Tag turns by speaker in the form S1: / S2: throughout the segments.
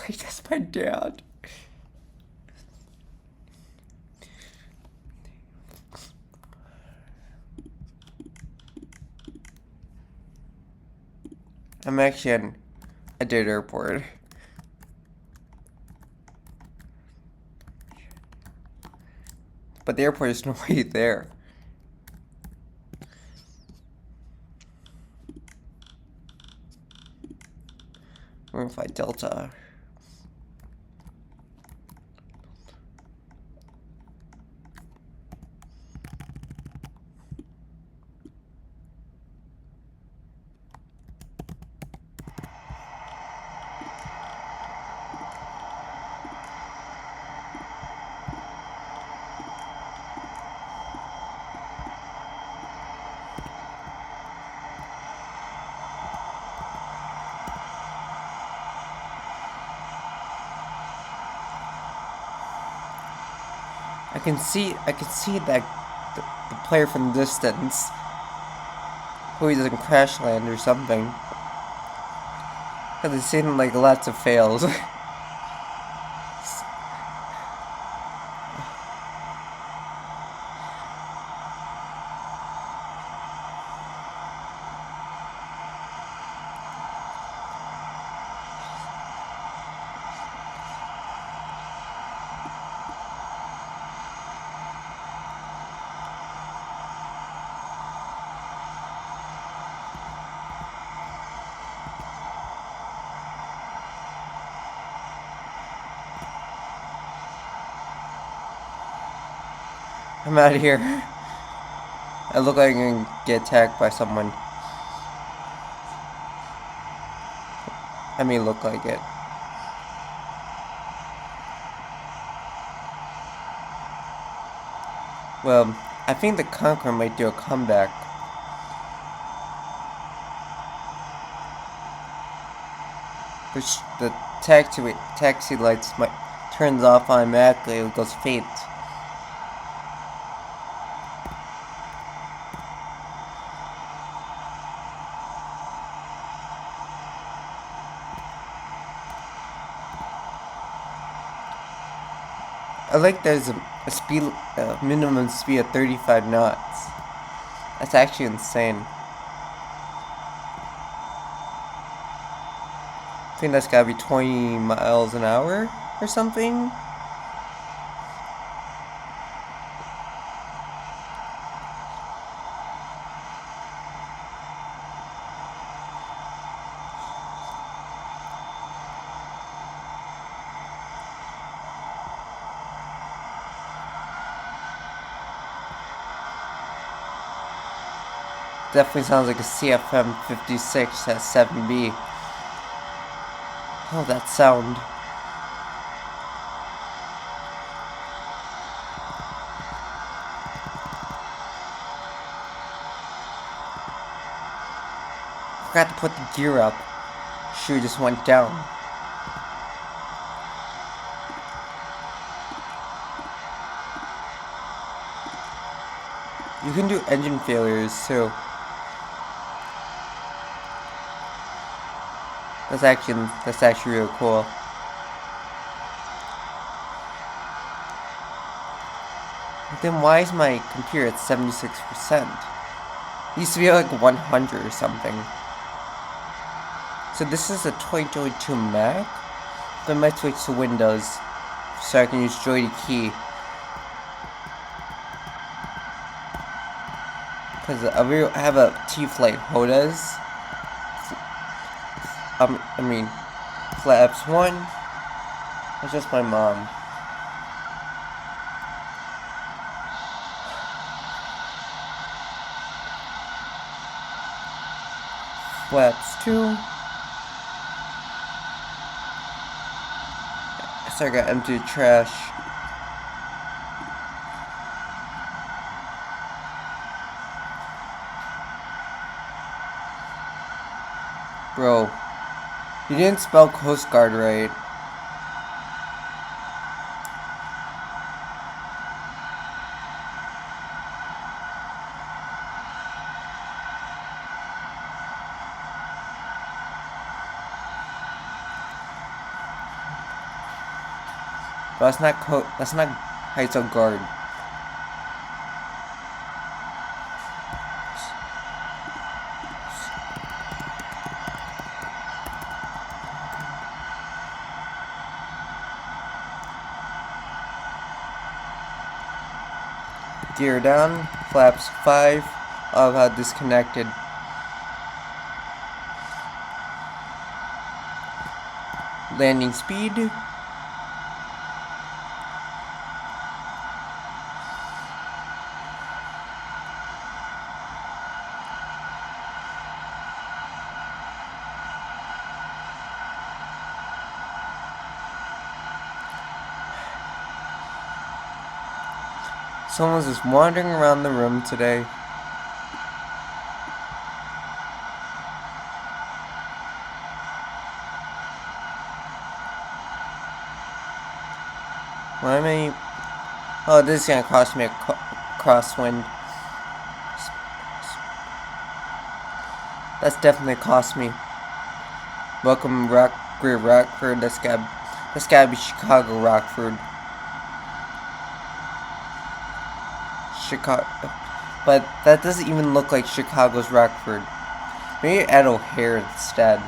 S1: That's my dad. I'm actually at a dead airport. But the airport is no way there. We're gonna fly Delta. I can see that the player from the distance. Hope he doesn't crash land or something. Cause I've seen like lots of fails. I'm out of here. I look like I'm gonna get attacked by someone. I may look like it. Well, I think the Conqueror might do a comeback. Which the taxi lights might turns off automatically. It goes faint. I like there's a minimum speed of 35 knots. That's actually insane. I think that's gotta be 20 miles an hour or something. Definitely sounds like a CFM 56 at 7B. Oh, that sound. Forgot to put the gear up. Shoe just went down. You can do engine failures too. That's actually really cool. But then why is my computer at 76%? It used to be like 100 or something. So this is a 2022 Mac, but I might switch to Windows so I can use Joy to Key. Because I have a T-Flight Hodas. Flaps 1. That's just my mom. Flaps 2. So I got empty trash. Bro, you didn't spell Coast Guard right. But that's not Heights of Guard. Gear down, flaps 5, disconnected. Landing speed. Someone's just wandering around the room today. Why am I... Oh, this is gonna cost me a crosswind. That's definitely cost me. Welcome, Rockford. That's gotta be Chicago, Rockford. Chicago, but that doesn't even look like Chicago's Rockford. Maybe at O'Hare instead.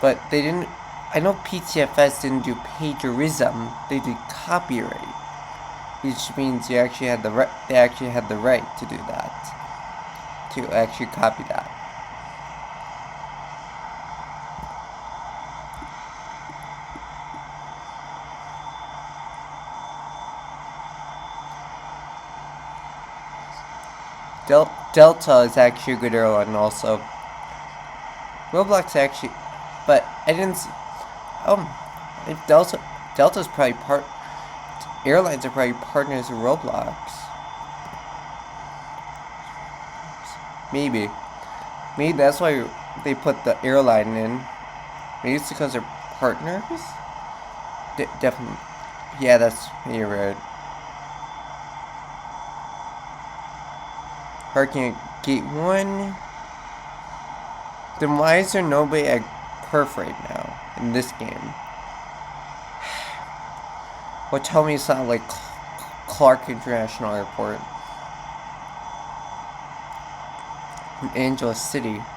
S1: But they didn't. I know PTFS didn't do plagiarism; they did copyright, which means you actually had the right. They actually had the right to do that, to actually copy that. Delta is actually a good airline also. Roblox actually, but I didn't see, if Delta's probably airlines are probably partners with Roblox. Maybe that's why they put the airline in. Maybe it's because they're partners? Definitely. Yeah, you're right. Parking at gate 1. Then why is there nobody at Perth right now in this game? Well, tell me it's not like Clark International Airport. from Angeles City.